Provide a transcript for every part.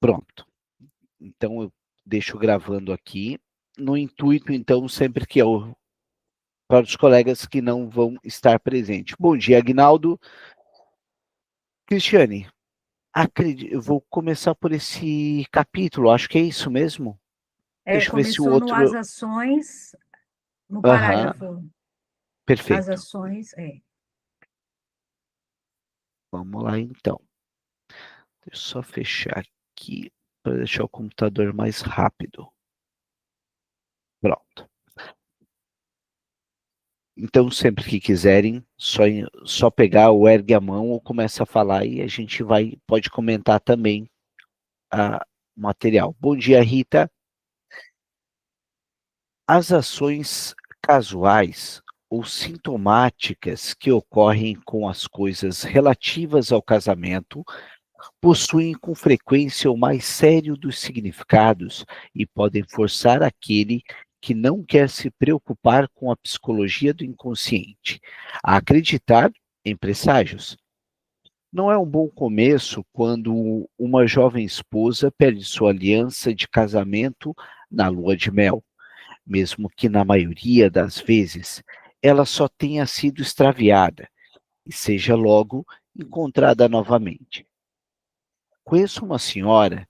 Pronto. Então, eu deixo gravando aqui, no intuito, então, sempre que eu, para os colegas que não vão estar presentes. Bom dia, Aguinaldo. Cristiane, eu vou começar por esse capítulo, acho que é isso mesmo. Deixa eu ver se o Começou no As outro... Ações, no Aham, parágrafo As perfeito. Ações, Vamos lá, então. Deixa eu só fechar aqui para deixar o computador mais rápido. Pronto. Então, sempre que quiserem, só pegar ou ergue a mão ou começa a falar e a gente pode comentar também o material. Bom dia, Rita. As ações casuais ou sintomáticas que ocorrem com as coisas relativas ao casamento possuem com frequência o mais sério dos significados e podem forçar aquele que não quer se preocupar com a psicologia do inconsciente a acreditar em presságios. Não é um bom começo quando uma jovem esposa perde sua aliança de casamento na lua de mel, mesmo que na maioria das vezes ela só tenha sido extraviada e seja logo encontrada novamente. Conheço uma senhora,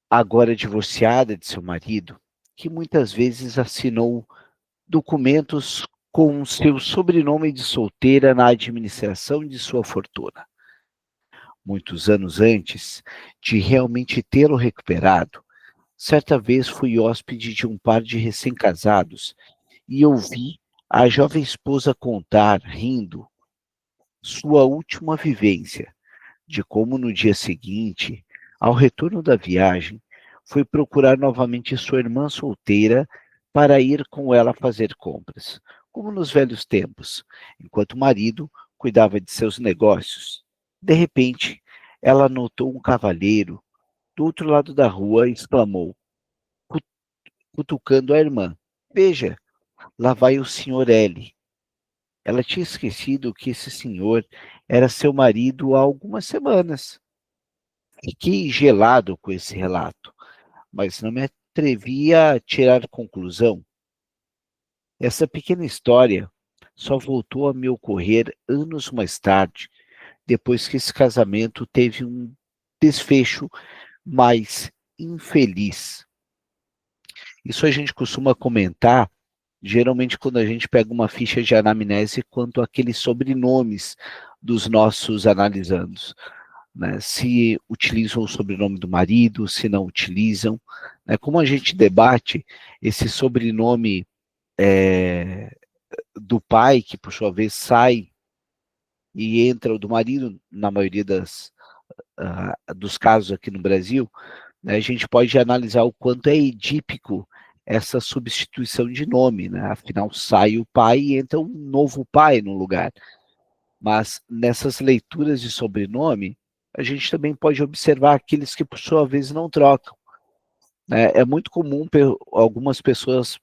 agora divorciada de seu marido, que muitas vezes assinou documentos com seu sobrenome de solteira na administração de sua fortuna. Muitos anos antes de realmente tê-lo recuperado, certa vez fui hóspede de um par de recém-casados e ouvi a jovem esposa contar, rindo, sua última vivência, de como no dia seguinte, ao retorno da viagem, foi procurar novamente sua irmã solteira para ir com ela fazer compras, como nos velhos tempos, enquanto o marido cuidava de seus negócios. De repente, ela notou um cavalheiro do outro lado da rua e exclamou, cutucando a irmã: Veja, lá vai o senhor L. Ela tinha esquecido que esse senhor era seu marido há algumas semanas. Fiquei gelado com esse relato, mas não me atrevi a tirar conclusão. Essa pequena história só voltou a me ocorrer anos mais tarde, depois que esse casamento teve um desfecho mais infeliz. Isso a gente costuma comentar, geralmente quando a gente pega uma ficha de anamnese quanto àqueles sobrenomes dos nossos analisandos. Né, se utilizam o sobrenome do marido, se não utilizam. Né, como a gente debate esse sobrenome do pai, que por sua vez sai e entra o do marido, na maioria dos casos aqui no Brasil, né, a gente pode analisar o quanto é edípico essa substituição de nome, né? Afinal, sai o pai e entra um novo pai no lugar. Mas nessas leituras de sobrenome, a gente também pode observar aqueles que, por sua vez, não trocam. Né? É muito comum algumas pessoas,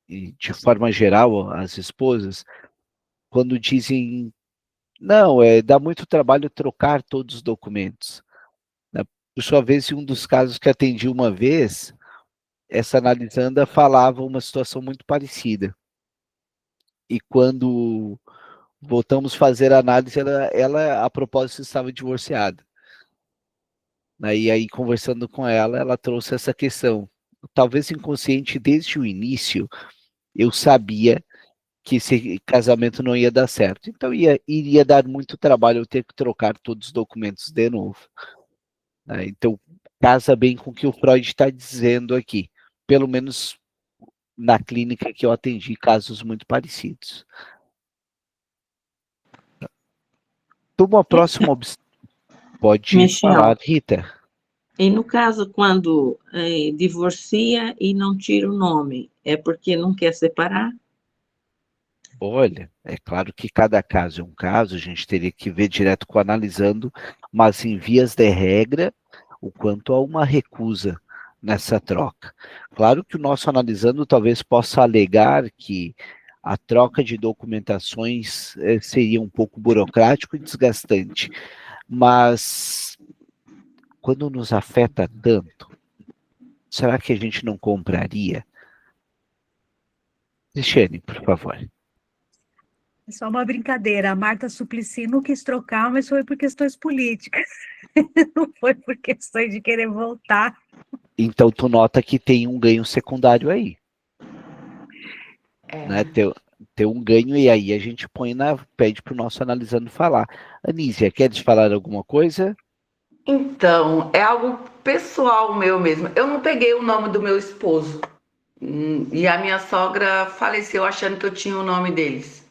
e de forma geral, as esposas, quando dizem, não, dá muito trabalho trocar todos os documentos. Né? Por sua vez, em um dos casos que atendi uma vez, essa analisanda falava uma situação muito parecida. E quando voltamos a fazer a análise, ela a propósito, estava divorciada. E aí, conversando com ela, ela trouxe essa questão. Talvez inconsciente desde o início, eu sabia que esse casamento não ia dar certo. Então, iria dar muito trabalho eu ter que trocar todos os documentos de novo. Então, casa bem com o que o Freud está dizendo aqui. Pelo menos na clínica que eu atendi, casos muito parecidos. Toma a próxima Pode Michel, falar, Rita. e no caso quando divorcia e não tira o nome, é porque não quer separar? Olha, é claro que cada caso é um caso, a gente teria que ver direto com o analisando, mas em vias de regra, o quanto há uma recusa nessa troca. Claro que o nosso analisando talvez possa alegar que a troca de documentações seria um pouco burocrático e desgastante, mas quando nos afeta tanto, será que a gente não compraria? Cristiane, por favor. É só uma brincadeira. A Marta Suplicy não quis trocar, mas foi por questões políticas. Não foi por questões de querer voltar. Então, tu nota que tem um ganho secundário aí. Né? Ter um ganho, e aí a gente pede para o nosso analisando falar. Anísia, queres falar alguma coisa? Então, é algo pessoal meu mesmo. Eu não peguei o nome do meu esposo. E a minha sogra faleceu achando que eu tinha o nome deles.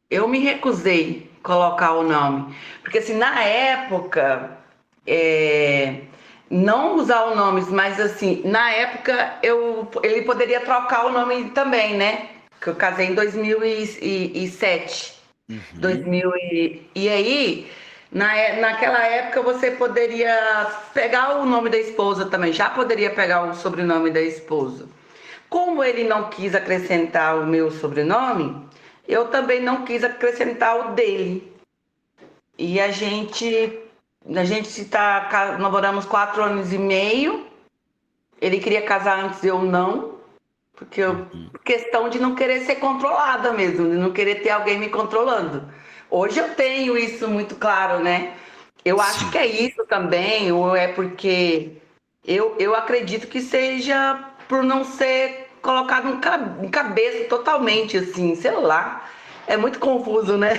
Eu me recusei a colocar o nome. Porque assim, na época, não usar o nome, mas assim, na época ele poderia trocar o nome também, né? Que eu casei em 2007. Uhum. 2000 e aí, naquela época você poderia pegar o nome da esposa também, já poderia pegar o sobrenome da esposa. Como ele não quis acrescentar o meu sobrenome, eu também não quis acrescentar o dele. E a gente namoramos 4 anos e meio. Ele queria casar antes, eu não. Porque questão de não querer ser controlada mesmo, de não querer ter alguém me controlando. Hoje eu tenho isso muito claro, né? Eu acho que é isso também, ou é porque eu acredito que seja por não ser colocado em cabeça totalmente, assim, sei lá. É muito confuso, né?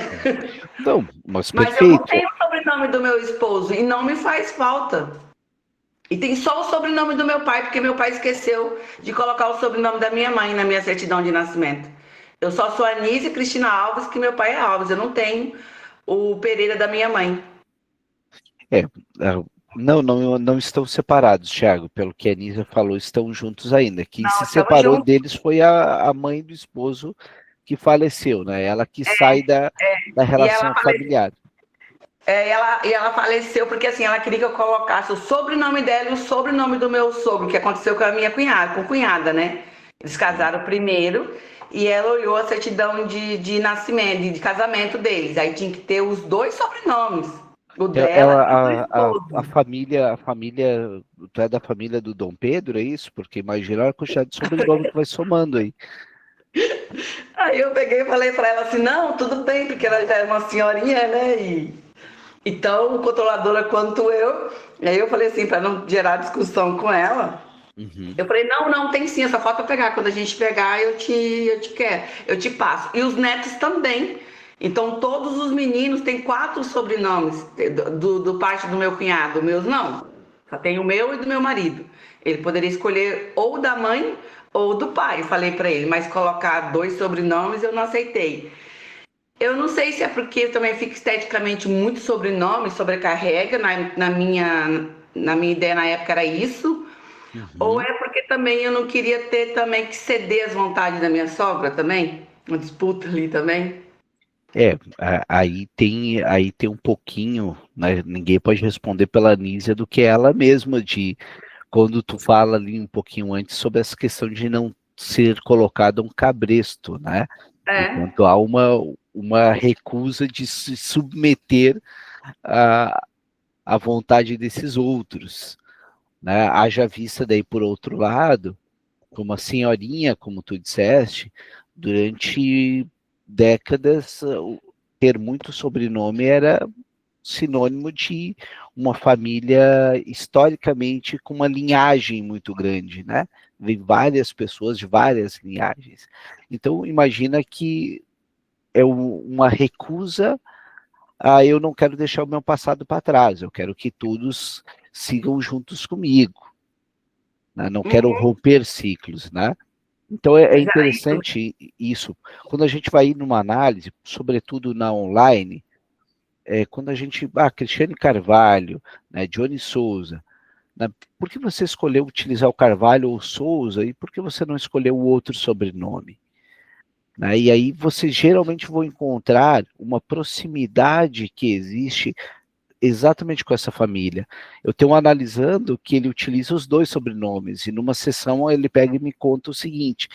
Então, mas Mas eu não perfeito. tenho o sobrenome do meu esposo e não me faz falta. E tem só o sobrenome do meu pai, porque meu pai esqueceu de colocar o sobrenome da minha mãe na minha certidão de nascimento. Eu só sou Anísia Cristina Alves, que meu pai é Alves. Eu não tenho o Pereira da minha mãe. Não estão separados, Thiago. Pelo que a Anísia falou, estão juntos ainda. Quem Não, se estamos separou juntos. deles foi a mãe do esposo que faleceu, né? Ela que sai da E relação familiar. ela faleceu porque assim, ela queria que eu colocasse o sobrenome dela e o sobrenome do meu sogro, que aconteceu com a minha cunhada, com cunhada, né? Eles casaram primeiro e ela olhou a certidão de nascimento, de casamento deles. Aí tinha que ter os 2 sobrenomes. O dela e o do A esposo. família, tu é da família do Dom Pedro, é isso? Porque imagina a quantidade de sobrenome que vai somando aí. Aí eu peguei e falei pra ela assim, não, tudo bem, porque ela já é uma senhorinha, né? E tão controladora quanto eu. Aí eu falei assim, pra não gerar discussão com ela, Uhum. eu falei, não, tem sim, só falta pegar. Quando a gente pegar, eu te passo. E os netos também. Então, todos os meninos têm 4 sobrenomes do parte do meu cunhado. Meus não. Só tem o meu e do meu marido. Ele poderia escolher ou da mãe ou do pai, falei pra ele. Mas colocar 2 sobrenomes eu não aceitei. Eu não sei se é porque também fica esteticamente muito sobrenome, sobrecarrega. Na minha ideia na época era isso. Ou Uhum. é porque também eu não queria ter também que ceder às vontades da minha sogra também? Uma disputa ali também. Aí tem um pouquinho, né, ninguém pode responder pela Anísia do que ela mesma, de quando tu fala ali um pouquinho antes sobre essa questão de não ser colocado um cabresto, né? É, Enquanto há uma recusa de se submeter à vontade desses outros, né? Haja vista daí por outro lado, como a senhorinha, como tu disseste, durante décadas, ter muito sobrenome era sinônimo de uma família historicamente com uma linhagem muito grande, né? Vem várias pessoas de várias linhagens. Então, imagina que é uma recusa a eu não quero deixar o meu passado para trás, eu quero que todos sigam juntos comigo, né? Não quero romper ciclos, né? Então é interessante isso. Quando a gente vai ir numa análise, sobretudo na online, quando a gente, Cristiane Carvalho, né, Johnny Souza, né, por que você escolheu utilizar o Carvalho ou Souza e por que você não escolheu o outro sobrenome? Né, e aí você geralmente vão encontrar uma proximidade que existe exatamente com essa família. Eu tenho analisando que ele utiliza os 2 sobrenomes, e numa sessão ele pega e me conta o seguinte,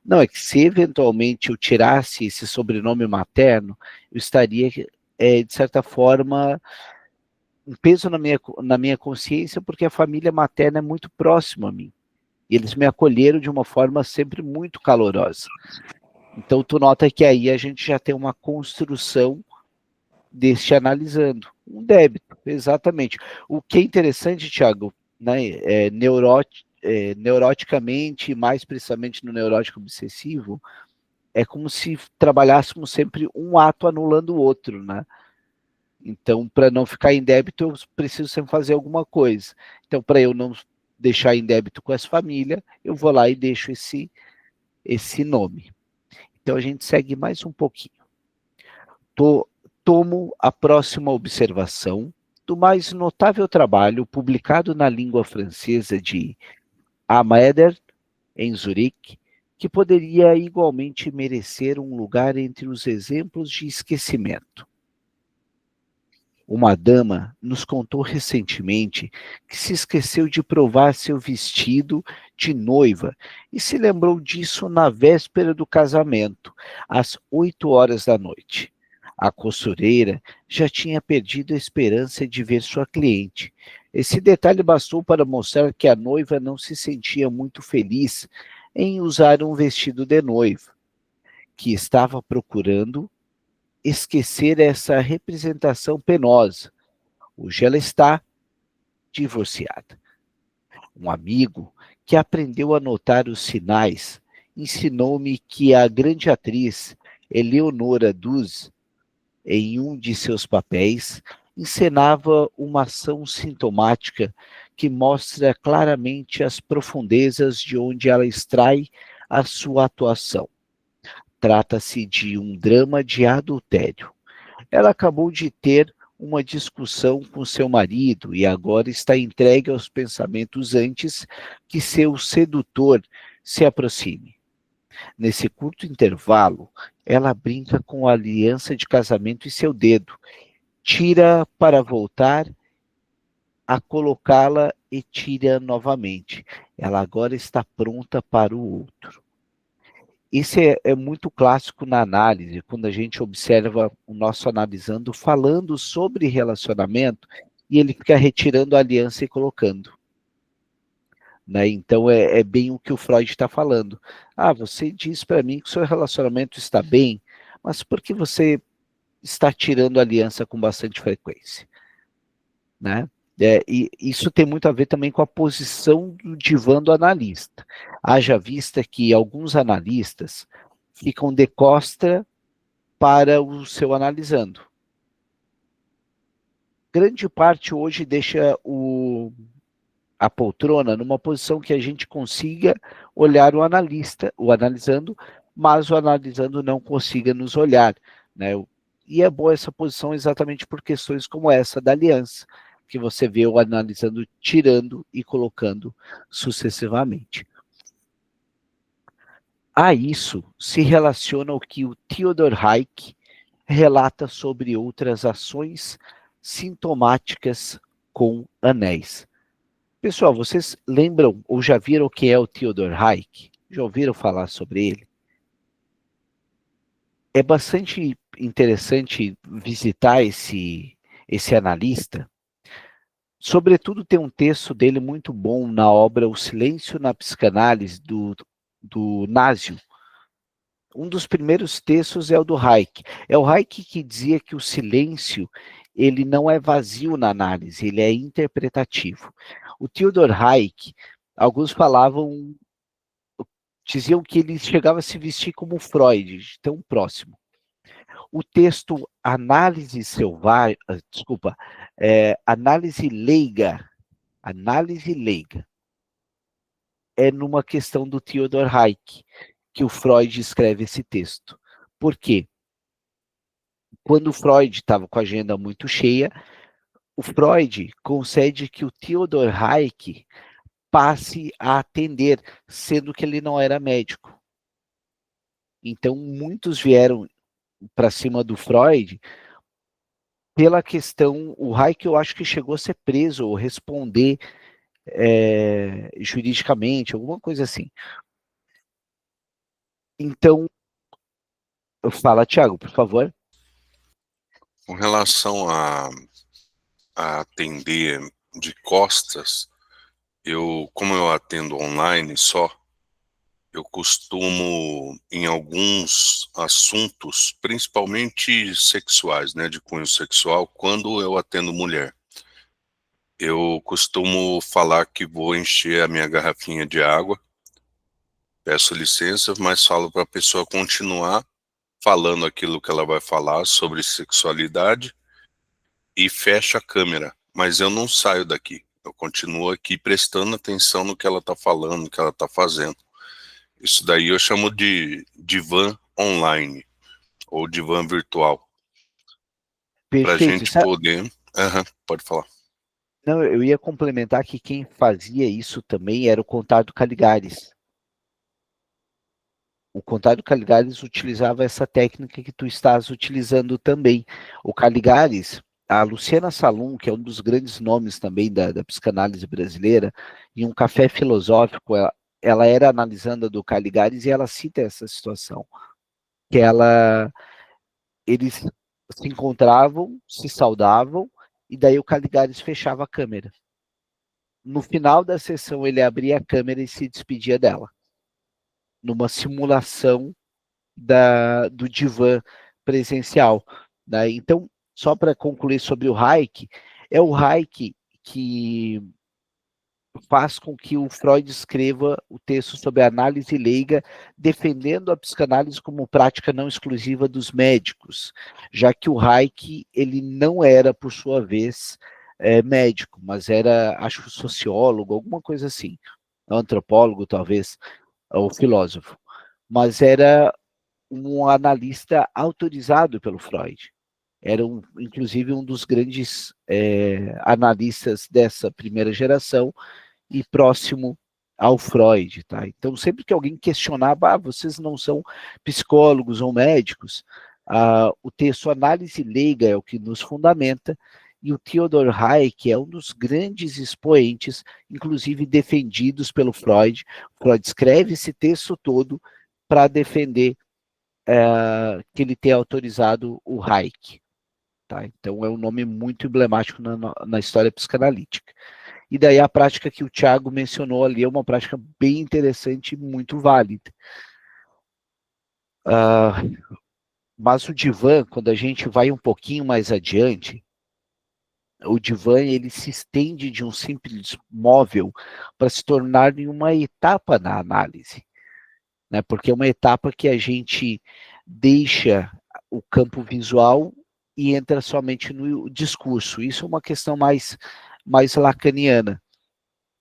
não, é que se eventualmente eu tirasse esse sobrenome materno, eu estaria, de certa forma, um peso na minha consciência, porque a família materna é muito próxima a mim. E eles me acolheram de uma forma sempre muito calorosa. Então, tu nota que aí a gente já tem uma construção deste analisando. Um débito, exatamente. O que é interessante, Thiago, né, neuroticamente, mais precisamente no neurótico obsessivo, é como se trabalhássemos sempre um ato anulando o outro, né? Então, para não ficar em débito, eu preciso sempre fazer alguma coisa. Então, para eu não deixar em débito com essa família, eu vou lá e deixo esse nome. Então, a gente segue mais um pouquinho. Tomo a próxima observação do mais notável trabalho publicado na língua francesa de Améder, em Zurique, que poderia igualmente merecer um lugar entre os exemplos de esquecimento. Uma dama nos contou recentemente que se esqueceu de provar seu vestido de noiva e se lembrou disso na véspera do casamento, às 8 horas da noite. A costureira já tinha perdido a esperança de ver sua cliente. Esse detalhe bastou para mostrar que a noiva não se sentia muito feliz em usar um vestido de noiva, que estava procurando esquecer essa representação penosa. Hoje ela está divorciada. Um amigo que aprendeu a notar os sinais ensinou-me que a grande atriz Eleonora Duse, em um de seus papéis, encenava uma ação sintomática que mostra claramente as profundezas de onde ela extrai a sua atuação. Trata-se de um drama de adultério. Ela acabou de ter uma discussão com seu marido e agora está entregue aos pensamentos antes que seu sedutor se aproxime. Nesse curto intervalo, ela brinca com a aliança de casamento em seu dedo, tira para voltar a colocá-la e tira novamente. Ela agora está pronta para o outro. Isso é muito clássico na análise, quando a gente observa o nosso analisando falando sobre relacionamento e ele fica retirando a aliança e colocando. Né? Então é bem o que o Freud está falando. Você diz para mim que o seu relacionamento está bem, mas por que você está tirando a aliança com bastante frequência? Né? E isso tem muito a ver também com a posição do divã do analista. Haja vista que alguns analistas ficam de costa para o seu analisando. Grande parte hoje deixa a poltrona numa posição que a gente consiga olhar o analisando, mas o analisando não consiga nos olhar. Né? E é boa essa posição exatamente por questões como essa da aliança, que você vê o analisando tirando e colocando sucessivamente. A isso se relaciona o que o Theodor Hayek relata sobre outras ações sintomáticas com anéis. Pessoal, vocês lembram ou já viram o que é o Theodor Hayek? Já ouviram falar sobre ele? É bastante interessante visitar esse analista. Sobretudo tem um texto dele muito bom na obra O Silêncio na Psicanálise, do Nasio. Um dos primeiros textos é o do Hayek. É o Hayek que dizia que o silêncio ele não é vazio na análise, ele é interpretativo. O Theodor Hayek, alguns diziam que ele chegava a se vestir como Freud, de tão próximo. O texto Análise Leiga, é numa questão do Theodor Hayek, que o Freud escreve esse texto. Por quê? Quando o Freud estava com a agenda muito cheia, o Freud concede que o Theodor Hayek passe a atender, sendo que ele não era médico. Então, muitos vieram para cima do Freud pela questão, o Hayek eu acho que chegou a ser preso ou responder juridicamente, alguma coisa assim. Então, fala, Thiago, por favor. Com relação a a atender de costas, como eu atendo online só, eu costumo, em alguns assuntos, principalmente sexuais, né, de cunho sexual, quando eu atendo mulher, eu costumo falar que vou encher a minha garrafinha de água, peço licença, mas falo para a pessoa continuar falando aquilo que ela vai falar sobre sexualidade e fecho a câmera, mas eu não saio daqui, eu continuo aqui prestando atenção no que ela está falando, no que ela está fazendo. Isso daí eu chamo de divã online, ou divã virtual, para a Perfeito. gente poder... pode falar. Não, eu ia complementar que quem fazia isso também era o Contário Caligares. O Contário Caligares utilizava essa técnica que tu estás utilizando também. O Caligares, a Luciana Salum, que é um dos grandes nomes também da psicanálise brasileira, em um café filosófico, ela era analisando do Caligares e ela cita essa situação, que eles se encontravam, se saudavam, e daí o Caligares fechava a câmera. No final da sessão, ele abria a câmera e se despedia dela, numa simulação do divã presencial. Né? Então, só para concluir sobre o Hayek, é o Hayek que faz com que o Freud escreva o texto sobre a análise leiga, defendendo a psicanálise como prática não exclusiva dos médicos, já que o Hayek, ele não era, por sua vez, médico, mas era, acho, sociólogo, alguma coisa assim, antropólogo, talvez, ou filósofo, mas era um analista autorizado pelo Freud. Era, inclusive, um dos grandes analistas dessa primeira geração e próximo ao Freud. Tá? Então, sempre que alguém questionava, vocês não são psicólogos ou médicos, o texto Análise Leiga é o que nos fundamenta, e o Theodor Hayek é um dos grandes expoentes, inclusive defendidos pelo Freud. Freud escreve esse texto todo para defender que ele tenha autorizado o Hayek. Tá? Então é um nome muito emblemático na história psicanalítica. E daí a prática que o Tiago mencionou ali é uma prática bem interessante e muito válida. Mas o divã, quando a gente vai um pouquinho mais adiante, o divã ele se estende de um simples móvel para se tornar em uma etapa na análise, né? Porque é uma etapa que a gente deixa o campo visual e entra somente no discurso. Isso é uma questão mais lacaniana,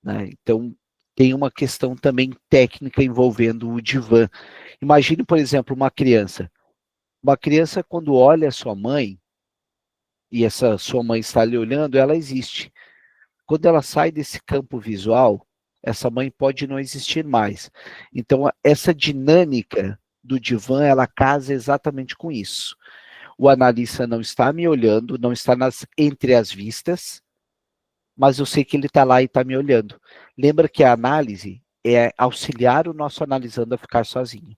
né? Então, tem uma questão também técnica envolvendo o divã. Imagine, por exemplo, uma criança. Uma criança, quando olha a sua mãe, e essa sua mãe está lhe olhando, ela existe. Quando ela sai desse campo visual, essa mãe pode não existir mais. Então, essa dinâmica do divã, ela casa exatamente com isso. O analista não está me olhando, não está entre as vistas, mas eu sei que ele está lá e está me olhando. Lembra que a análise é auxiliar o nosso analisando a ficar sozinho.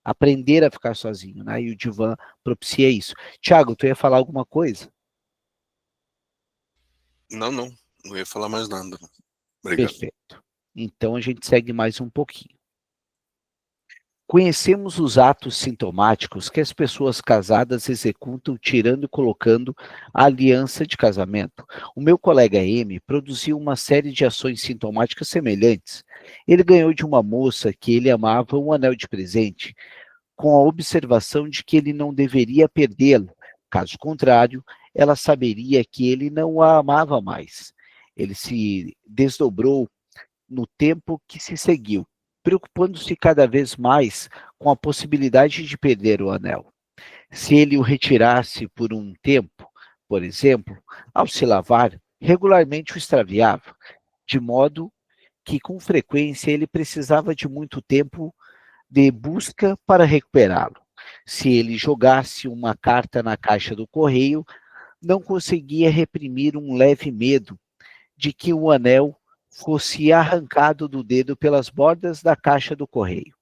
Aprender a ficar sozinho, né? E o divã propicia isso. Tiago, tu ia falar alguma coisa? Não ia falar mais nada. Obrigado. Perfeito. Então a gente segue mais um pouquinho. Conhecemos os atos sintomáticos que as pessoas casadas executam tirando e colocando a aliança de casamento. O meu colega M produziu uma série de ações sintomáticas semelhantes. Ele ganhou de uma moça que ele amava um anel de presente, com a observação de que ele não deveria perdê-lo. Caso contrário, ela saberia que ele não a amava mais. Ele se desdobrou no tempo que se seguiu, preocupando-se cada vez mais com a possibilidade de perder o anel. Se ele o retirasse por um tempo, por exemplo, ao se lavar, regularmente o extraviava, de modo que com frequência ele precisava de muito tempo de busca para recuperá-lo. Se ele jogasse uma carta na caixa do correio, não conseguia reprimir um leve medo de que o anel fosse arrancado do dedo pelas bordas da caixa do correio.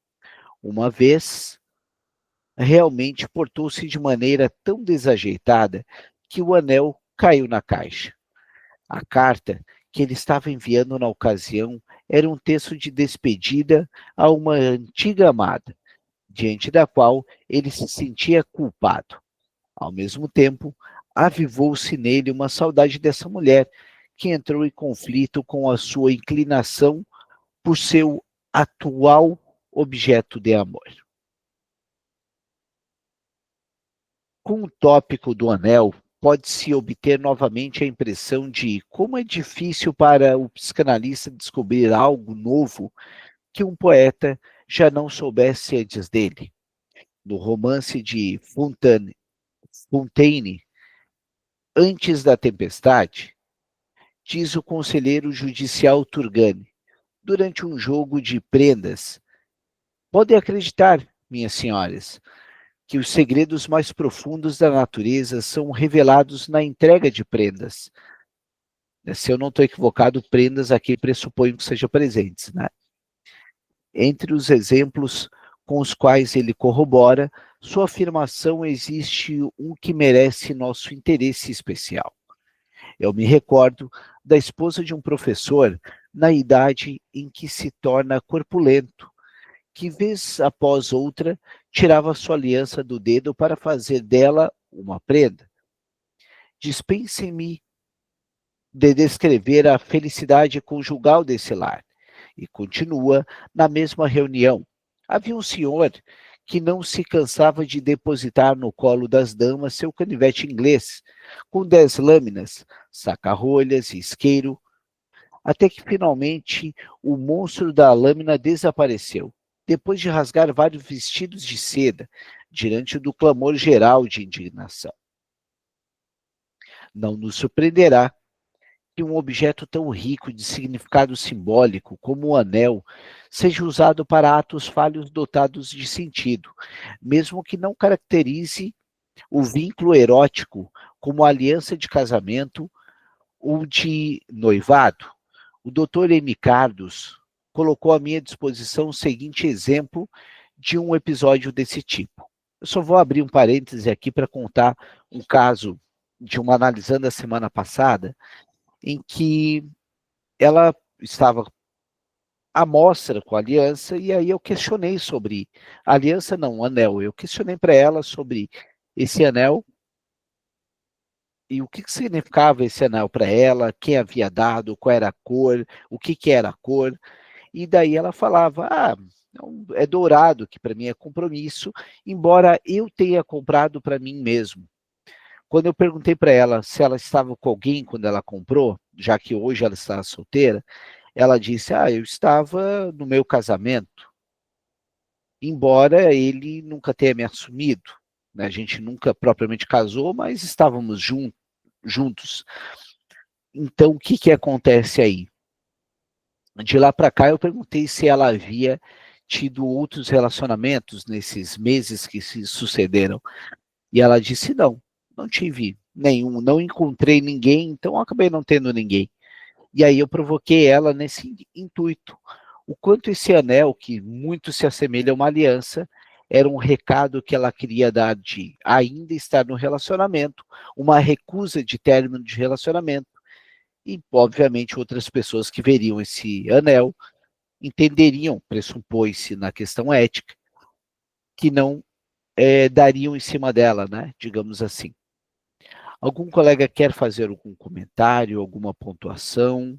Uma vez, realmente portou-se de maneira tão desajeitada que o anel caiu na caixa. A carta que ele estava enviando na ocasião era um texto de despedida a uma antiga amada, diante da qual ele se sentia culpado. Ao mesmo tempo, avivou-se nele uma saudade dessa mulher, que entrou em conflito com a sua inclinação por seu atual objeto de amor. Com o tópico do anel, pode-se obter novamente a impressão de como é difícil para o psicanalista descobrir algo novo que um poeta já não soubesse antes dele. No romance de Fontaine, Antes da Tempestade, diz o conselheiro judicial Turgani, durante um jogo de prendas: podem acreditar, minhas senhoras, que os segredos mais profundos da natureza são revelados na entrega de prendas. Se eu não estou equivocado, prendas aqui pressuponho que sejam presentes, né? Entre os exemplos com os quais ele corrobora sua afirmação, existe um que merece nosso interesse especial. Eu me recordo da esposa de um professor na idade em que se torna corpulento, que vez após outra tirava sua aliança do dedo para fazer dela uma prenda. Dispensem-me de descrever a felicidade conjugal desse lar. E continua na mesma reunião. Havia um senhor que não se cansava de depositar no colo das damas seu canivete inglês, com 10 lâminas, saca-rolhas e isqueiro, até que finalmente o monstro da lâmina desapareceu, depois de rasgar vários vestidos de seda, diante do clamor geral de indignação. Não nos surpreenderá que um objeto tão rico de significado simbólico como o anel seja usado para atos falhos dotados de sentido, mesmo que não caracterize o vínculo erótico como aliança de casamento ou de noivado. O Dr. M. Cardos colocou à minha disposição o seguinte exemplo de um episódio desse tipo. Eu só vou abrir um parêntese aqui para contar um caso de uma analisando a semana passada, em que ela estava à mostra com a aliança, e aí eu questionei sobre a aliança, não, o anel. Eu questionei para ela sobre esse anel e o que significava esse anel para ela, quem havia dado, qual era a cor, o que era a cor. E daí ela falava, é dourado, que para mim é compromisso, embora eu tenha comprado para mim mesmo. Quando eu perguntei para ela se ela estava com alguém quando ela comprou, já que hoje ela está solteira, ela disse, eu estava no meu casamento, embora ele nunca tenha me assumido, né? A gente nunca propriamente casou, mas estávamos juntos. Então, o que acontece aí? De lá para cá, eu perguntei se ela havia tido outros relacionamentos nesses meses que se sucederam, e ela disse não tive nenhum, não encontrei ninguém, então acabei não tendo ninguém. E aí eu provoquei ela nesse intuito. O quanto esse anel, que muito se assemelha a uma aliança, era um recado que ela queria dar de ainda estar no relacionamento, uma recusa de término de relacionamento, e obviamente outras pessoas que veriam esse anel entenderiam, pressupõe-se na questão ética, que não dariam em cima dela, né? Digamos assim. Algum colega quer fazer algum comentário, alguma pontuação?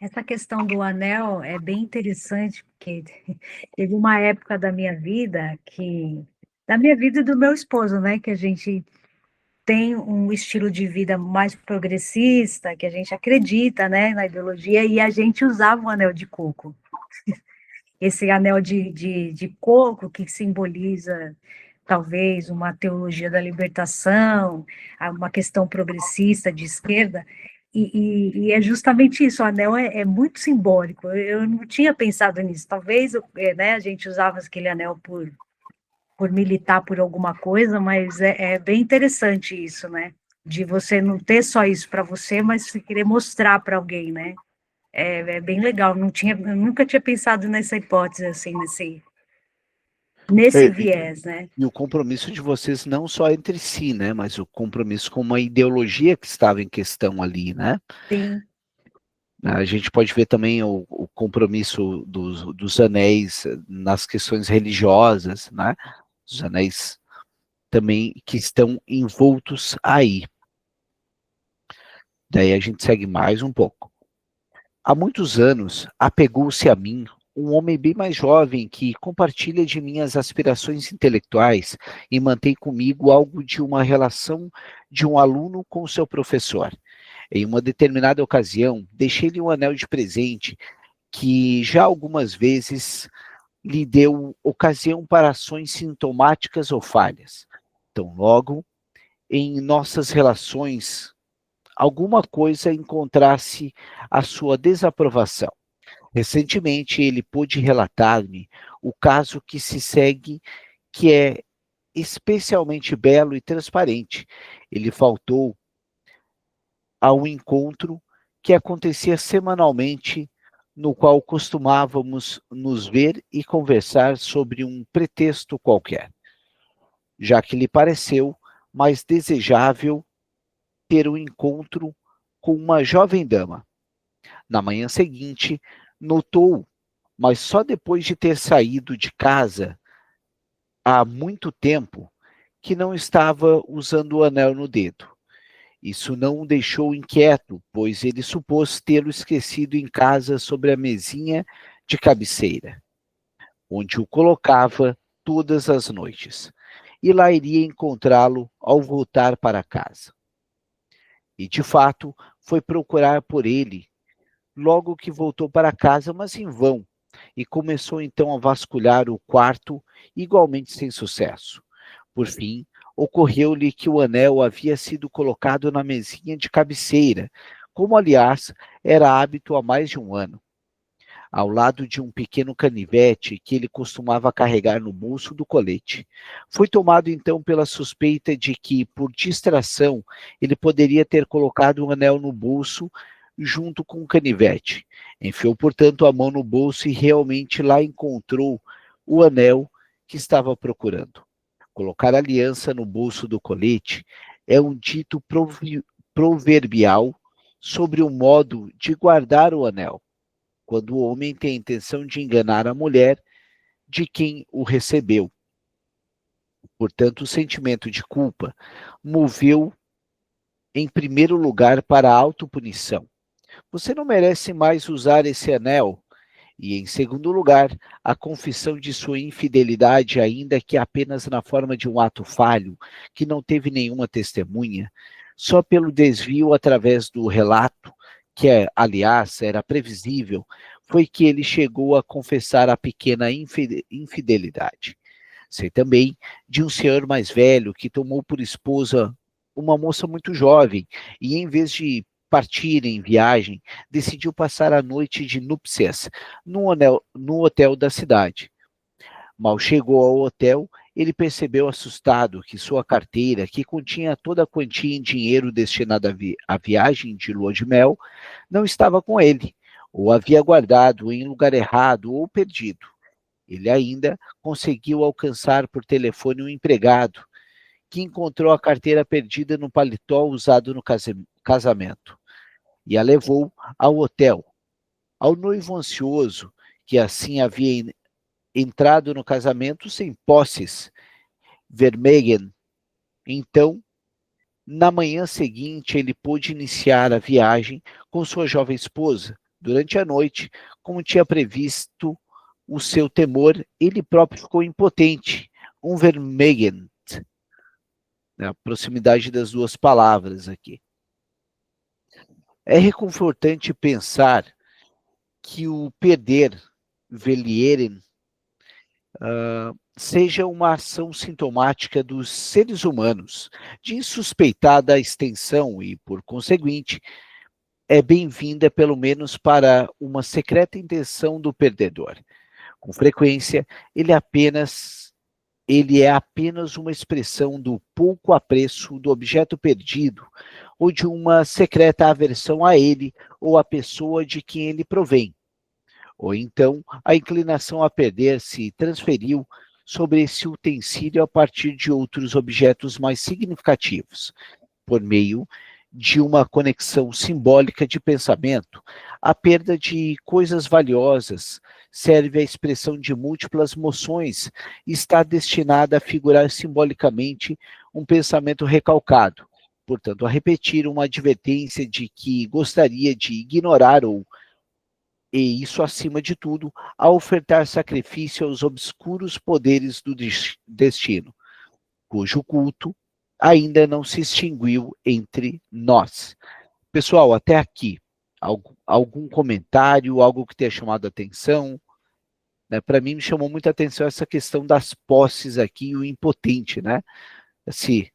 Essa questão do anel é bem interessante, porque teve uma época da minha vida e do meu esposo, né, que a gente tem um estilo de vida mais progressista, que a gente acredita, né, na ideologia, e a gente usava o anel de coco. Esse anel de coco que simboliza talvez uma teologia da libertação, uma questão progressista de esquerda, e é justamente isso, o anel é muito simbólico, eu não tinha pensado nisso, talvez né, a gente usava aquele anel por militar por alguma coisa, mas é bem interessante isso, né, de você não ter só isso para você, mas querer mostrar para alguém, né, é bem legal, eu nunca tinha pensado nessa hipótese, assim, nesse viés, né? E o compromisso de vocês não só entre si, né? Mas o compromisso com uma ideologia que estava em questão ali, né? Sim. A gente pode ver também o compromisso dos anéis nas questões religiosas, né? Os anéis também que estão envoltos aí. Daí a gente segue mais um pouco. Há muitos anos, apegou-se a mim um homem bem mais jovem que compartilha de minhas aspirações intelectuais e mantém comigo algo de uma relação de um aluno com seu professor. Em uma determinada ocasião, deixei-lhe um anel de presente que já algumas vezes lhe deu ocasião para ações sintomáticas ou falhas. Então, logo, em nossas relações, alguma coisa encontrasse a sua desaprovação. Recentemente, ele pôde relatar-me o caso que se segue, que é especialmente belo e transparente. Ele faltou a um encontro que acontecia semanalmente, no qual costumávamos nos ver e conversar sobre um pretexto qualquer, já que lhe pareceu mais desejável ter um encontro com uma jovem dama. Na manhã seguinte, notou, mas só depois de ter saído de casa há muito tempo, que não estava usando o anel no dedo. Isso não o deixou inquieto, pois ele supôs tê-lo esquecido em casa sobre a mesinha de cabeceira, onde o colocava todas as noites, e lá iria encontrá-lo ao voltar para casa. E, de fato, foi procurar por ele logo que voltou para casa, mas em vão, e começou então a vasculhar o quarto, igualmente sem sucesso. Por fim, ocorreu-lhe que o anel havia sido colocado na mesinha de cabeceira, como, aliás, era hábito há mais de um ano, ao lado de um pequeno canivete que ele costumava carregar no bolso do colete. Foi tomado então pela suspeita de que, por distração, ele poderia ter colocado o anel no bolso junto com o canivete. Enfiou, portanto, a mão no bolso e realmente lá encontrou o anel que estava procurando. Colocar a aliança no bolso do colete é um dito proverbial sobre o modo de guardar o anel, quando o homem tem a intenção de enganar a mulher de quem o recebeu. Portanto, o sentimento de culpa moveu em primeiro lugar para a autopunição. Você não merece mais usar esse anel. E, em segundo lugar, a confissão de sua infidelidade, ainda que apenas na forma de um ato falho, que não teve nenhuma testemunha, só pelo desvio através do relato, que, aliás, era previsível, foi que ele chegou a confessar a pequena infidelidade. Sei também de um senhor mais velho que tomou por esposa uma moça muito jovem e, em vez de partir em viagem, decidiu passar a noite de núpcias no hotel da cidade. Mal chegou ao hotel, ele percebeu assustado que sua carteira, que continha toda a quantia em dinheiro destinada à viagem de lua de mel, não estava com ele, ou havia guardado em lugar errado ou perdido. Ele ainda conseguiu alcançar por telefone um empregado, que encontrou a carteira perdida no paletó usado no casamento, e a levou ao hotel. Ao noivo ansioso, que assim havia entrado no casamento sem posses, Vermegen, então, na manhã seguinte, ele pôde iniciar a viagem com sua jovem esposa. Durante a noite, como tinha previsto o seu temor, ele próprio ficou impotente, Vermegen, a proximidade das duas palavras aqui. É reconfortante pensar que o perder, verlieren, seja uma ação sintomática dos seres humanos, de insuspeitada extensão e, por conseguinte, é bem-vinda pelo menos para uma secreta intenção do perdedor. Com frequência, ele é apenas uma expressão do pouco apreço do objeto perdido, ou de uma secreta aversão a ele ou à pessoa de quem ele provém. Ou então, a inclinação a perder se transferiu sobre esse utensílio a partir de outros objetos mais significativos, por meio de uma conexão simbólica de pensamento. A perda de coisas valiosas serve à expressão de múltiplas moções e está destinada a figurar simbolicamente um pensamento recalcado, portanto, a repetir uma advertência de que gostaria de ignorar e isso acima de tudo, a ofertar sacrifício aos obscuros poderes do destino, cujo culto ainda não se extinguiu entre nós. Pessoal, até aqui, algum comentário, algo que tenha chamado a atenção? Né? Para mim, me chamou muita atenção essa questão das posses aqui, o impotente, né? Esse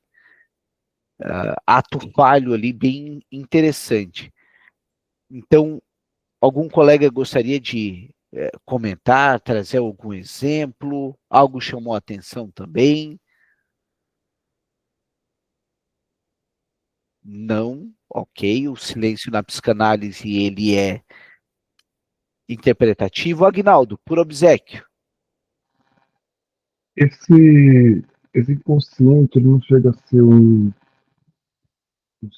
ato falho ali, bem interessante. Então, algum colega gostaria de comentar, trazer algum exemplo? Algo chamou a atenção também? Não, ok, o silêncio na psicanálise, ele é interpretativo. Aguinaldo, por obséquio. Esse inconsciente, ele não chega a ser um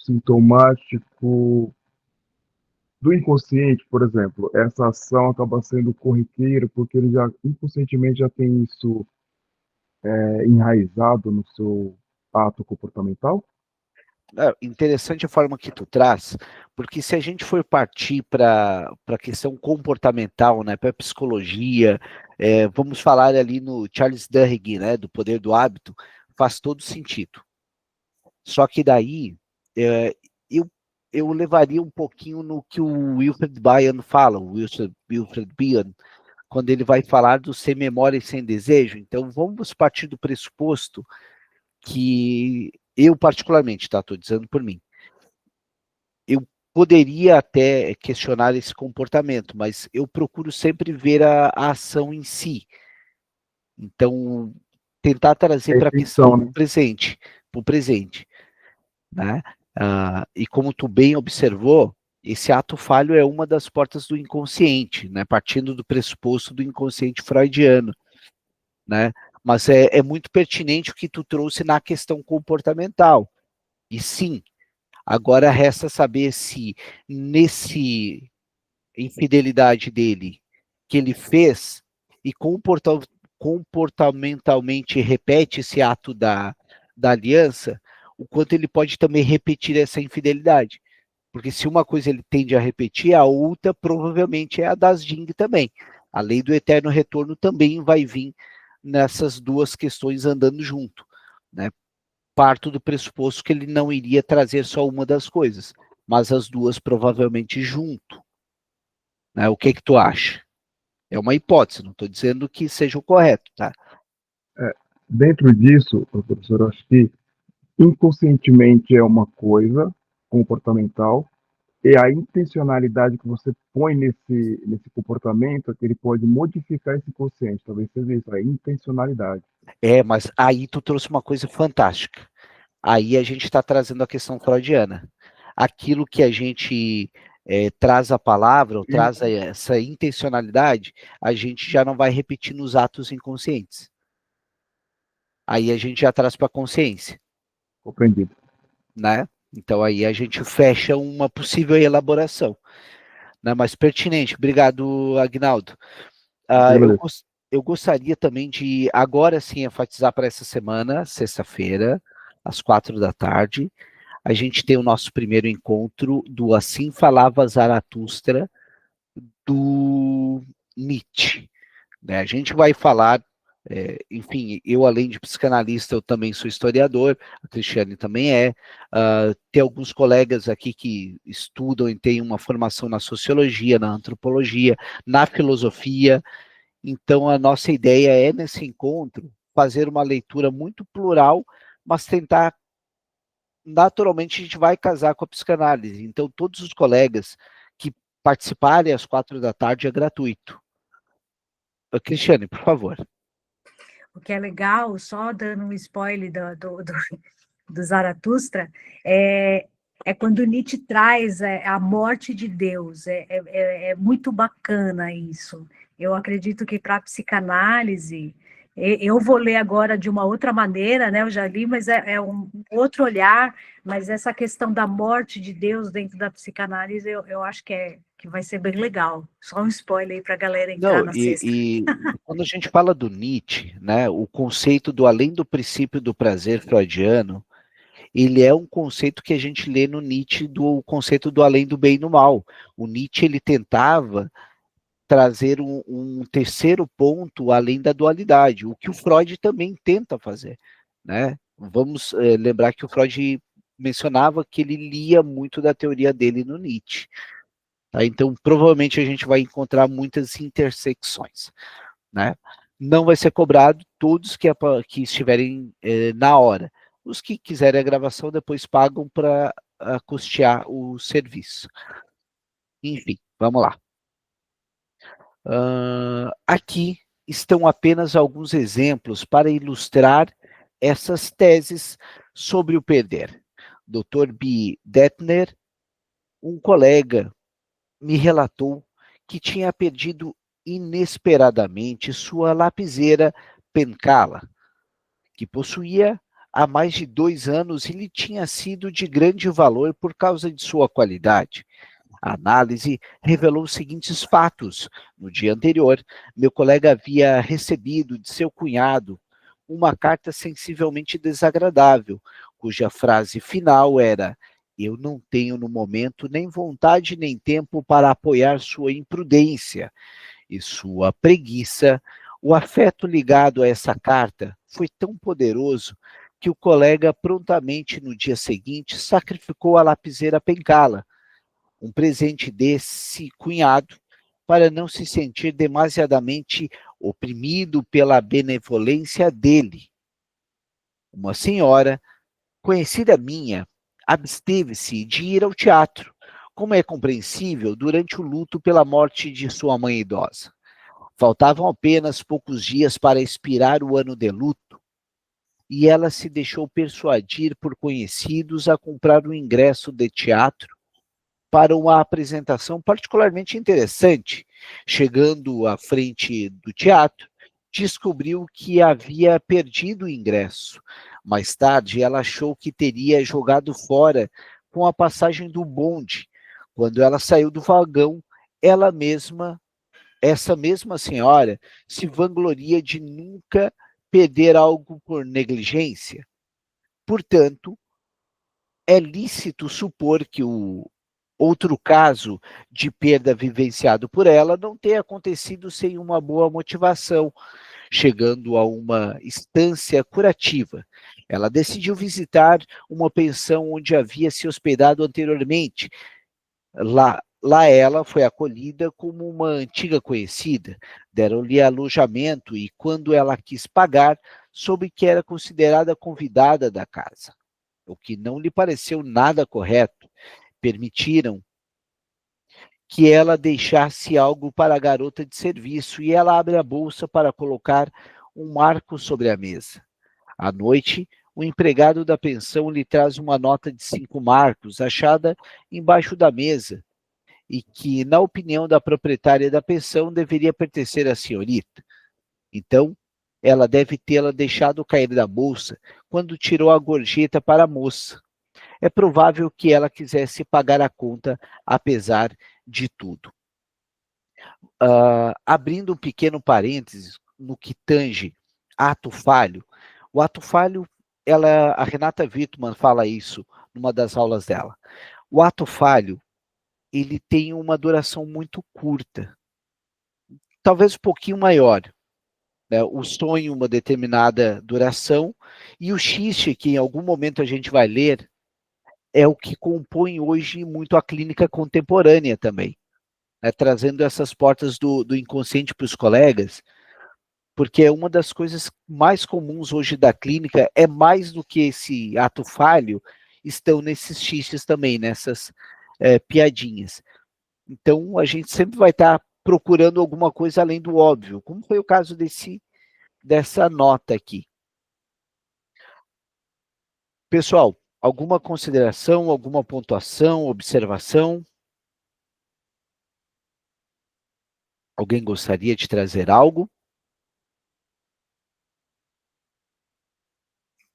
sintomático do inconsciente, por exemplo. Essa ação acaba sendo corriqueira porque ele já inconscientemente já tem isso enraizado no seu ato comportamental? Interessante a forma que tu traz, porque se a gente for partir para a questão comportamental, né, para a psicologia, vamos falar ali no Charles Duhigg, né, do poder do hábito, faz todo sentido. Só que daí, eu levaria um pouquinho no que o Wilfred Bion fala, o Wilfred Bion, quando ele vai falar do sem memória e sem desejo. Então, vamos partir do pressuposto que eu particularmente, tá, estou dizendo por mim, eu poderia até questionar esse comportamento, mas eu procuro sempre ver a ação em si. Então, tentar trazer para a questão do presente, para o presente, né? E como tu bem observou, esse ato falho é uma das portas do inconsciente, né? Partindo do pressuposto do inconsciente freudiano, né? Mas é muito pertinente o que tu trouxe na questão comportamental. E sim, agora resta saber se nesse infidelidade dele que ele fez e comportamentalmente repete esse ato da aliança, o quanto ele pode também repetir essa infidelidade. Porque se uma coisa ele tende a repetir, a outra provavelmente é a das Jing também. A lei do eterno retorno também vai vir nessas duas questões andando junto, né? Parto do pressuposto que ele não iria trazer só uma das coisas, mas as duas provavelmente junto, né? O que tu acha? É uma hipótese, não estou dizendo que seja o correto, tá? Dentro disso, professor, eu acho que inconscientemente é uma coisa comportamental, e a intencionalidade que você põe nesse comportamento é que ele pode modificar esse consciente. Talvez seja isso, a intencionalidade. Mas aí tu trouxe uma coisa fantástica. Aí a gente está trazendo a questão freudiana. Aquilo que a gente traz a palavra, ou traz essa intencionalidade, a gente já não vai repetir nos atos inconscientes. Aí a gente já traz para a consciência. Compreendido. Né? Então aí a gente fecha uma possível elaboração, né? Mas pertinente. Obrigado, Aguinaldo. Eu gostaria também de agora sim enfatizar para essa semana, sexta-feira, às 16h, a gente tem o nosso primeiro encontro do Assim Falava Zaratustra, do Nietzsche, né? A gente vai falar, enfim, eu além de psicanalista, eu também sou historiador, a Cristiane também tem alguns colegas aqui que estudam e têm uma formação na sociologia, na antropologia, na filosofia. Então a nossa ideia é, nesse encontro, fazer uma leitura muito plural, mas tentar, naturalmente a gente vai casar com a psicanálise, então todos os colegas que participarem às 16h é gratuito. Cristiane, por favor. O que é legal, só dando um spoiler do Zaratustra, é quando Nietzsche traz a morte de Deus. É muito bacana isso. Eu acredito que para a psicanálise, Eu vou ler agora de uma outra maneira, né? Eu já li, mas é um outro olhar, mas essa questão da morte de Deus dentro da psicanálise, eu acho que vai ser bem legal. Só um spoiler aí para a galera entrar Não, na sexta. e quando a gente fala do Nietzsche, né, o conceito do além do princípio do prazer freudiano, ele é um conceito que a gente lê no Nietzsche do conceito do além do bem e do mal. O Nietzsche, ele tentava trazer um terceiro ponto além da dualidade, o que o Freud também tenta fazer, né? Vamos lembrar que o Freud mencionava que ele lia muito da teoria dele no Nietzsche. Tá? Então, provavelmente a gente vai encontrar muitas intersecções, né? Não vai ser cobrado todos que estiverem na hora. Os que quiserem a gravação depois pagam para custear o serviço. Enfim, vamos lá. Aqui estão apenas alguns exemplos para ilustrar essas teses sobre o perder. Dr. B. Detner, um colega, me relatou que tinha perdido inesperadamente sua lapiseira Pencala, que possuía há mais de 2 anos e lhe tinha sido de grande valor por causa de sua qualidade. A análise revelou os seguintes fatos. No dia anterior, meu colega havia recebido de seu cunhado uma carta sensivelmente desagradável, cuja frase final era: eu não tenho no momento nem vontade nem tempo para apoiar sua imprudência e sua preguiça. O afeto ligado a essa carta foi tão poderoso que o colega prontamente no dia seguinte sacrificou a lapiseira Pencala, um presente desse cunhado, para não se sentir demasiadamente oprimido pela benevolência dele. Uma senhora, conhecida minha, absteve-se de ir ao teatro, como é compreensível, durante o luto pela morte de sua mãe idosa. Faltavam apenas poucos dias para expirar o ano de luto, e ela se deixou persuadir por conhecidos a comprar um ingresso de teatro para uma apresentação particularmente interessante. Chegando à frente do teatro, descobriu que havia perdido o ingresso. Mais tarde, ela achou que teria jogado fora com a passagem do bonde. Quando ela saiu do vagão, essa mesma senhora, se vangloria de nunca perder algo por negligência. Portanto, é lícito supor que o outro caso de perda vivenciado por ela não tenha acontecido sem uma boa motivação, chegando a uma instância curativa. Ela decidiu visitar uma pensão onde havia se hospedado anteriormente. Lá ela foi acolhida como uma antiga conhecida, deram-lhe alojamento e, quando ela quis pagar, soube que era considerada convidada da casa, o que não lhe pareceu nada correto. Permitiram que ela deixasse algo para a garota de serviço e ela abre a bolsa para colocar um marco sobre a mesa. À noite, o empregado da pensão lhe traz uma nota de 5 marcos, achada embaixo da mesa, e que, na opinião da proprietária da pensão, deveria pertencer à senhorita. Então, ela deve tê-la deixado cair da bolsa quando tirou a gorjeta para a moça. É provável que ela quisesse pagar a conta, apesar de tudo. Abrindo um pequeno parênteses no que tange ato falho, o ato falho, a Renata Wittmann fala isso numa das aulas dela. O ato falho, ele tem uma duração muito curta, talvez um pouquinho maior. Né? O sonho, uma determinada duração, e o xiste, que em algum momento a gente vai ler, é o que compõe hoje muito a clínica contemporânea também, né? Trazendo essas portas do inconsciente para os colegas, porque é uma das coisas mais comuns hoje da clínica, é mais do que esse ato falho, estão nesses xistes também, nessas piadinhas. Então, a gente sempre vai estar procurando alguma coisa além do óbvio, como foi o caso dessa nota aqui. Pessoal, alguma consideração, alguma pontuação, observação? Alguém gostaria de trazer algo?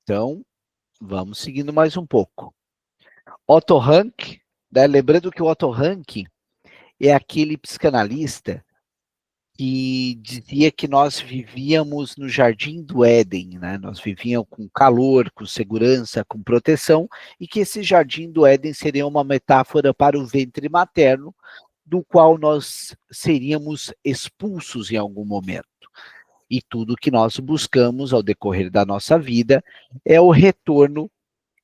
Então, vamos seguindo mais um pouco. Otto Rank, né? Lembrando que o Otto Rank é aquele psicanalista que dizia que nós vivíamos no jardim do Éden, né? Nós vivíamos com calor, com segurança, com proteção, e que esse jardim do Éden seria uma metáfora para o ventre materno, do qual nós seríamos expulsos em algum momento. E tudo que nós buscamos ao decorrer da nossa vida é o retorno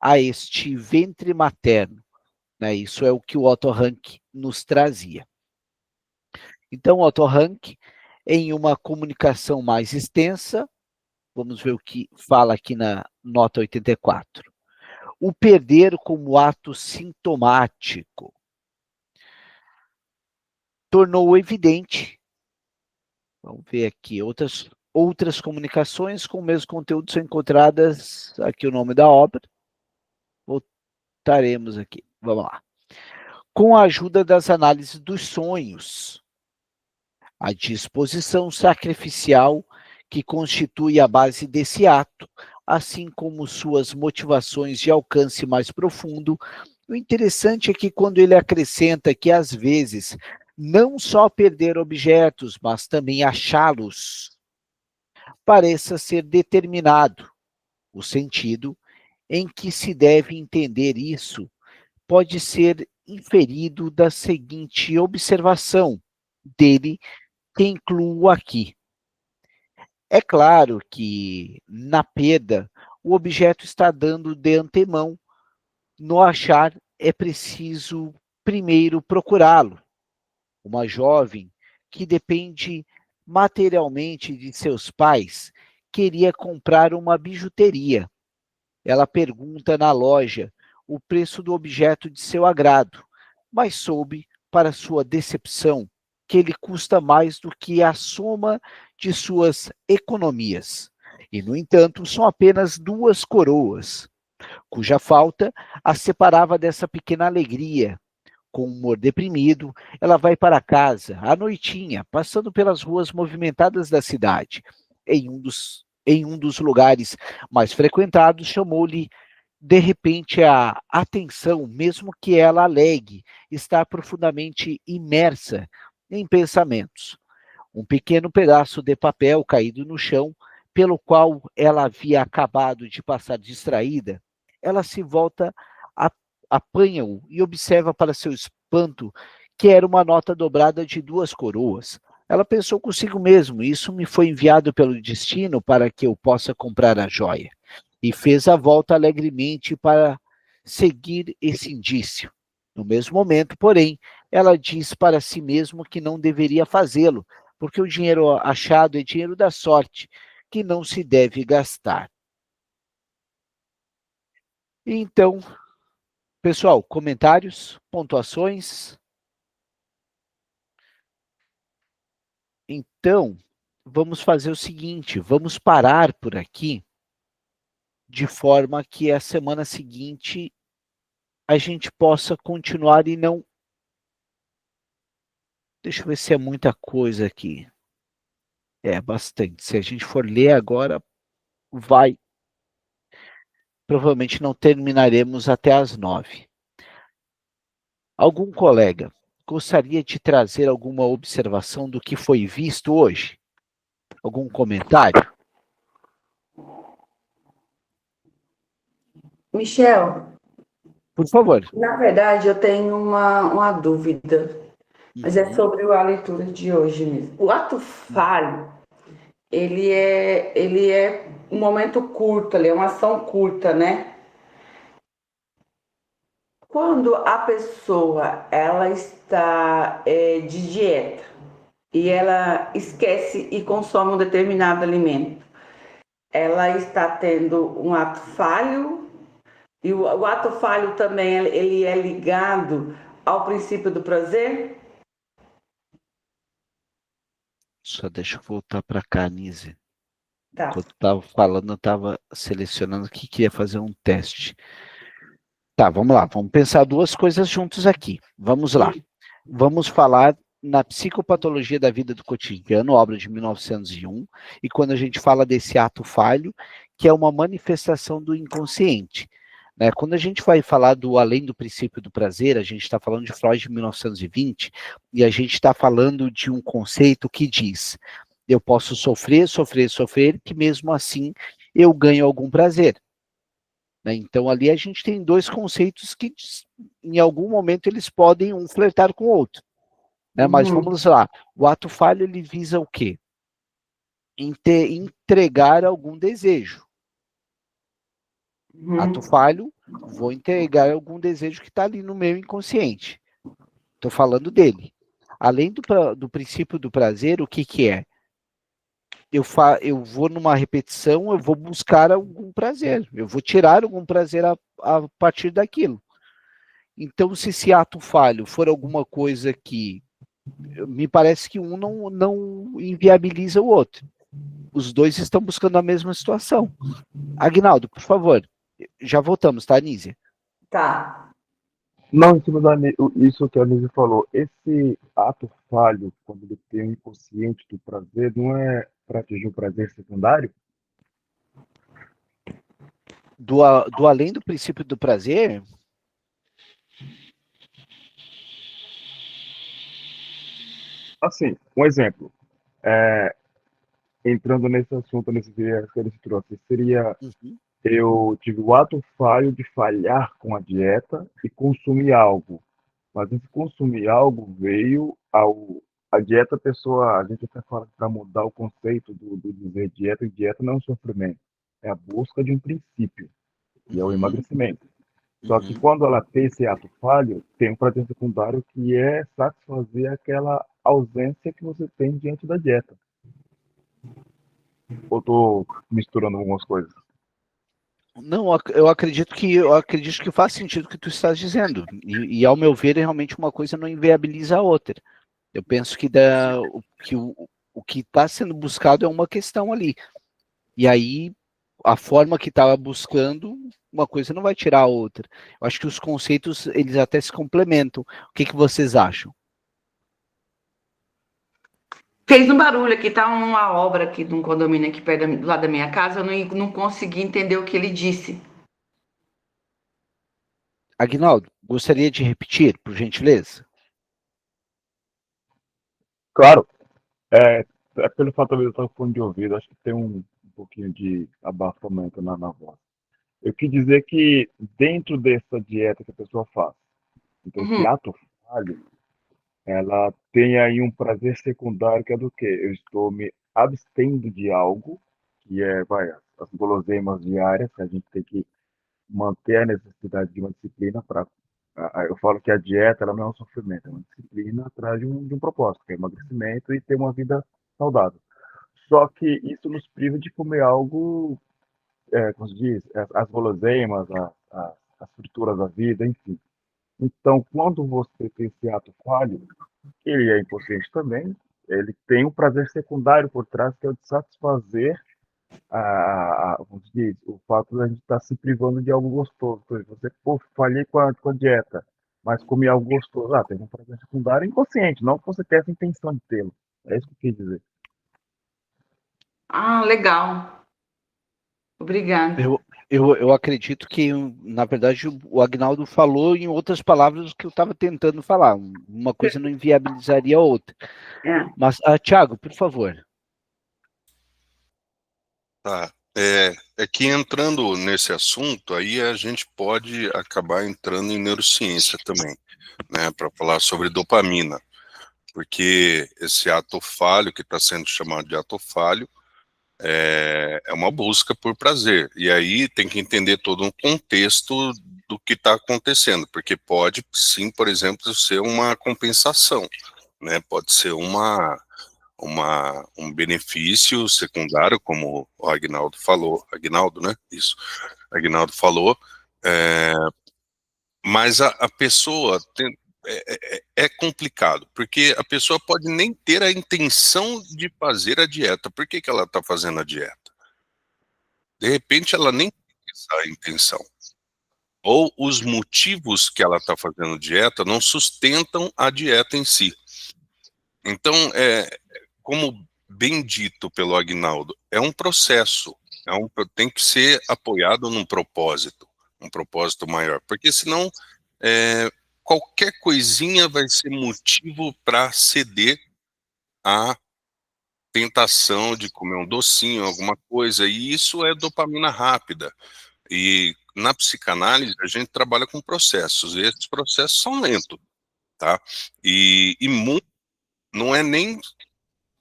a este ventre materno, né? Isso é o que o Otto Rank nos trazia. Então, Otto Rank, em uma comunicação mais extensa, vamos ver o que fala aqui na nota 84. O perder como ato sintomático tornou evidente, vamos ver aqui, outras comunicações com o mesmo conteúdo são encontradas, aqui o nome da obra, voltaremos aqui, vamos lá. Com a ajuda das análises dos sonhos, a disposição sacrificial que constitui a base desse ato, assim como suas motivações de alcance mais profundo. O interessante é que quando ele acrescenta que, às vezes, não só perder objetos, mas também achá-los, pareça ser determinado. O sentido em que se deve entender isso pode ser inferido da seguinte observação dele, que incluo aqui. É claro que, na perda, o objeto está dando de antemão. No achar, é preciso primeiro procurá-lo. Uma jovem que depende materialmente de seus pais queria comprar uma bijuteria. Ela pergunta na loja o preço do objeto de seu agrado, mas soube, para sua decepção, que ele custa mais do que a soma de suas economias. E, no entanto, são apenas 2 coroas, cuja falta a separava dessa pequena alegria. Com um humor deprimido, ela vai para casa, à noitinha, passando pelas ruas movimentadas da cidade. Em um dos lugares mais frequentados, chamou-lhe de repente a atenção, mesmo que ela alegue estar profundamente imersa em pensamentos. Um pequeno pedaço de papel caído no chão, pelo qual ela havia acabado de passar distraída. Ela se volta, apanha-o e observa para seu espanto que era uma nota dobrada de 2 coroas. Ela pensou consigo mesmo: isso me foi enviado pelo destino para que eu possa comprar a joia. E fez a volta alegremente para seguir esse indício. No mesmo momento, porém, ela diz para si mesma que não deveria fazê-lo, porque o dinheiro achado é dinheiro da sorte, que não se deve gastar. Então, pessoal, comentários, pontuações? Então, vamos fazer o seguinte, vamos parar por aqui, de forma que a semana seguinte a gente possa continuar e não... Deixa eu ver se é muita coisa aqui. É, bastante. Se a gente for ler agora, vai... Provavelmente não terminaremos até às 9. Algum colega gostaria de trazer alguma observação do que foi visto hoje? Algum comentário? Michel, Por favor. na verdade eu tenho uma dúvida, mas é sobre a leitura de hoje mesmo. O ato falho, ele é um momento curto, ali, é uma ação curta, né? Quando a pessoa ela está de dieta e ela esquece e consome um determinado alimento, ela está tendo um ato falho, e o ato falho também ele é ligado ao princípio do prazer? Só deixa eu voltar para cá, Nise. Tá. Enquanto eu estava falando, eu estava selecionando que queria fazer um teste. Tá, vamos lá. Vamos pensar 2 coisas juntos aqui. Vamos lá. Vamos falar na Psicopatologia da Vida do Cotidiano, obra de 1901, e quando a gente fala desse ato falho, que é uma manifestação do inconsciente. Né? Quando a gente vai falar do além do princípio do prazer, a gente está falando de Freud de 1920, e a gente está falando de um conceito que diz, eu posso sofrer, sofrer, sofrer, que mesmo assim eu ganho algum prazer. Né? Então ali a gente tem dois conceitos que em algum momento eles podem um flertar com o outro. Né? Mas vamos lá, o ato falho ele visa o quê? Entregar algum desejo. Ato falho, vou entregar algum desejo que está ali no meu inconsciente. Estou falando dele. Além do princípio do prazer, o que que é? Eu vou numa repetição, eu vou buscar algum prazer. Eu vou tirar algum prazer a partir daquilo. Então, se esse ato falho for alguma coisa que me parece que um não inviabiliza o outro. Os dois estão buscando a mesma situação. Aguinaldo, por favor. Já voltamos, tá, Anísia? Tá. Não, em cima isso que a Anísia falou, esse ato falho, quando ele tem o inconsciente do prazer, não é para atingir o prazer secundário? Do além do princípio do prazer, Assim, um exemplo, entrando nesse assunto, nesse que ele trouxe, seria eu tive o ato falho de falhar com a dieta e consumir algo. Mas esse consumir algo veio a dieta, a gente até fala para mudar o conceito do dizer dieta, e dieta não é um sofrimento, é a busca de um princípio, que é o emagrecimento. Só que quando ela tem esse ato falho, tem um prazer secundário que é satisfazer aquela ausência que você tem diante da dieta. Ou estou misturando algumas coisas? não, eu acredito que faz sentido o que tu estás dizendo. E ao meu ver, realmente uma coisa não inviabiliza a outra. Eu penso que o que está sendo buscado é uma questão ali. E aí, a forma que estava buscando, uma coisa não vai tirar a outra. Eu acho que os conceitos, eles até se complementam. O que vocês acham? Fez um barulho aqui, tá uma obra aqui de um condomínio aqui perto do lado da minha casa, eu não consegui entender o que ele disse. Aguinaldo, gostaria de repetir, por gentileza? Claro, é pelo fato de eu estar com fone de ouvido, acho que tem um pouquinho de abafamento na voz. Eu quis dizer que dentro dessa dieta que a pessoa faz, então esse ato falho, ela tem aí um prazer secundário que é do quê? Eu estou me abstendo de algo, que é, as guloseimas diárias, que a gente tem que manter a necessidade de uma disciplina para. Eu falo que a dieta ela não é um sofrimento, é uma disciplina atrás de um propósito, que é emagrecimento e ter uma vida saudável. Só que isso nos priva de comer algo, como se diz, as guloseimas, as frituras da vida, enfim. Então, quando você tem esse ato falho, ele é inconsciente também, ele tem um prazer secundário por trás, que é o de satisfazer como se diz, o fato de a gente estar se privando de algo gostoso. Por exemplo, você, pô, falhei com a dieta, mas comi algo gostoso. Tem um prazer secundário inconsciente, não que você tenha essa intenção de tê-lo. É isso que eu quis dizer. Ah, legal. Obrigada. Eu acredito que, na verdade, o Agnaldo falou em outras palavras o que eu estava tentando falar. Uma coisa não inviabilizaria a outra. Mas, Thiago, por favor. Tá. É que entrando nesse assunto, aí a gente pode acabar entrando em neurociência também, né, para falar sobre dopamina, porque esse ato falho, que está sendo chamado de ato falho, é uma busca por prazer, e aí tem que entender todo um contexto do que está acontecendo, porque pode sim, por exemplo, ser uma compensação, né, pode ser um benefício secundário, como o Aguinaldo falou, Aguinaldo, né? Isso, Aguinaldo falou, mas a pessoa é complicado, porque a pessoa pode nem ter a intenção de fazer a dieta. Por que ela está fazendo a dieta? De repente ela nem tem essa intenção. Ou os motivos que ela está fazendo dieta não sustentam a dieta em si. Então, como bem dito pelo Aguinaldo, é um processo, tem que ser apoiado num propósito, um propósito maior, porque senão qualquer coisinha vai ser motivo para ceder à tentação de comer um docinho, alguma coisa, e isso é dopamina rápida. E na psicanálise a gente trabalha com processos, e esses processos são lentos, tá? E não é nem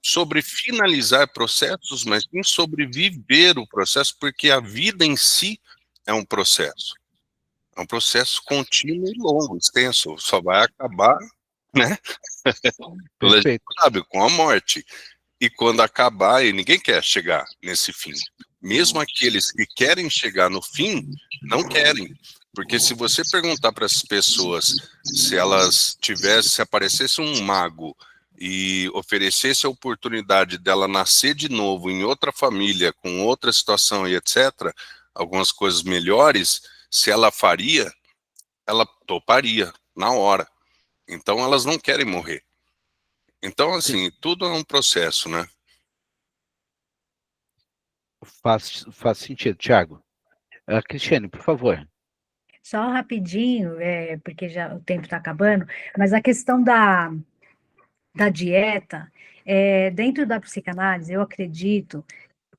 sobre finalizar processos, mas sim sobre viver o processo, porque a vida em si é um processo. É um processo contínuo e longo, extenso, só vai acabar, né? A gente sabe, com a morte. E quando acabar, e ninguém quer chegar nesse fim. Mesmo aqueles que querem chegar no fim, não querem. Porque se você perguntar para as pessoas se elas se aparecesse um mago e oferecesse a oportunidade dela nascer de novo em outra família, com outra situação e etc., algumas coisas melhores, se ela faria, ela toparia na hora. Então elas não querem morrer. Então, assim, tudo é um processo, né? Faz sentido, Thiago. Cristiane, por favor. Só rapidinho, porque já o tempo está acabando, mas a questão da dieta, dentro da psicanálise, eu acredito,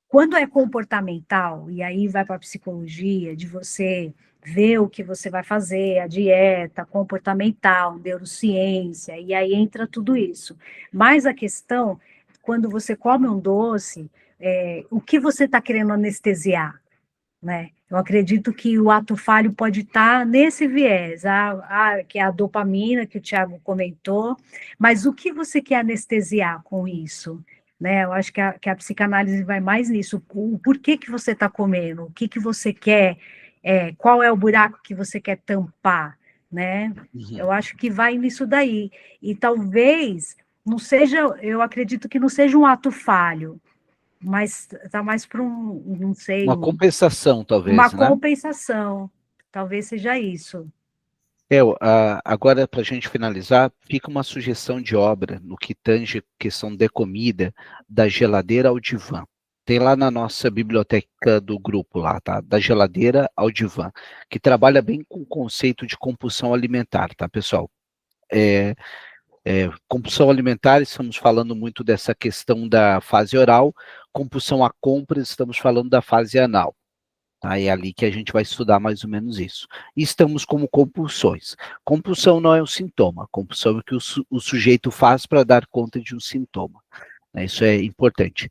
quando é comportamental, e aí vai para a psicologia, de você ver o que você vai fazer, a dieta comportamental, neurociência, e aí entra tudo isso. Mas a questão, quando você come um doce, o que você está querendo anestesiar? Né? Eu acredito que o ato falho pode estar nesse viés, que é a dopamina que o Tiago comentou, mas o que você quer anestesiar com isso? Né? Eu acho que a psicanálise vai mais nisso, o porquê que você está comendo, o que você quer, qual é o buraco que você quer tampar, né? Eu acho que vai nisso daí, e talvez não seja, eu acredito que não seja um ato falho, mas está mais para não sei... Uma compensação, talvez, uma né? compensação, talvez seja isso. Agora, para a gente finalizar, fica uma sugestão de obra no que tange questão de comida, da geladeira ao divã. Tem lá na nossa biblioteca do grupo lá, tá? Da geladeira ao divã, que trabalha bem com o conceito de compulsão alimentar, tá, pessoal? Compulsão alimentar, estamos falando muito dessa questão da fase oral, compulsão a compras, estamos falando da fase anal. Tá? É ali que a gente vai estudar mais ou menos isso. E estamos como compulsões. Compulsão não é um sintoma, compulsão é o que o sujeito faz para dar conta de um sintoma. Né? Isso é importante.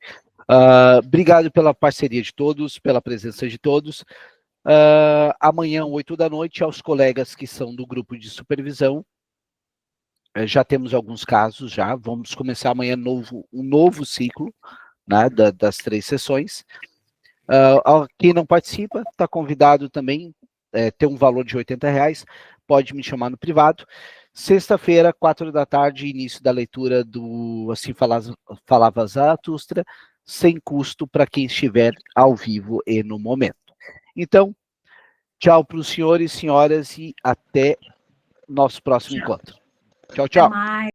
Obrigado pela parceria de todos, pela presença de todos. Amanhã, 8 da noite, aos colegas que são do grupo de supervisão, já temos alguns casos, vamos começar amanhã um novo ciclo, né, das 3 sessões. Quem não participa, está convidado também, tem um valor de R$80, pode me chamar no privado. Sexta-feira, 4 da tarde, início da leitura do Assim Falava Zaratustra, sem custo para quem estiver ao vivo e no momento. Então, tchau para os senhores e senhoras e até nosso próximo encontro. Tchau, tchau. Até mais.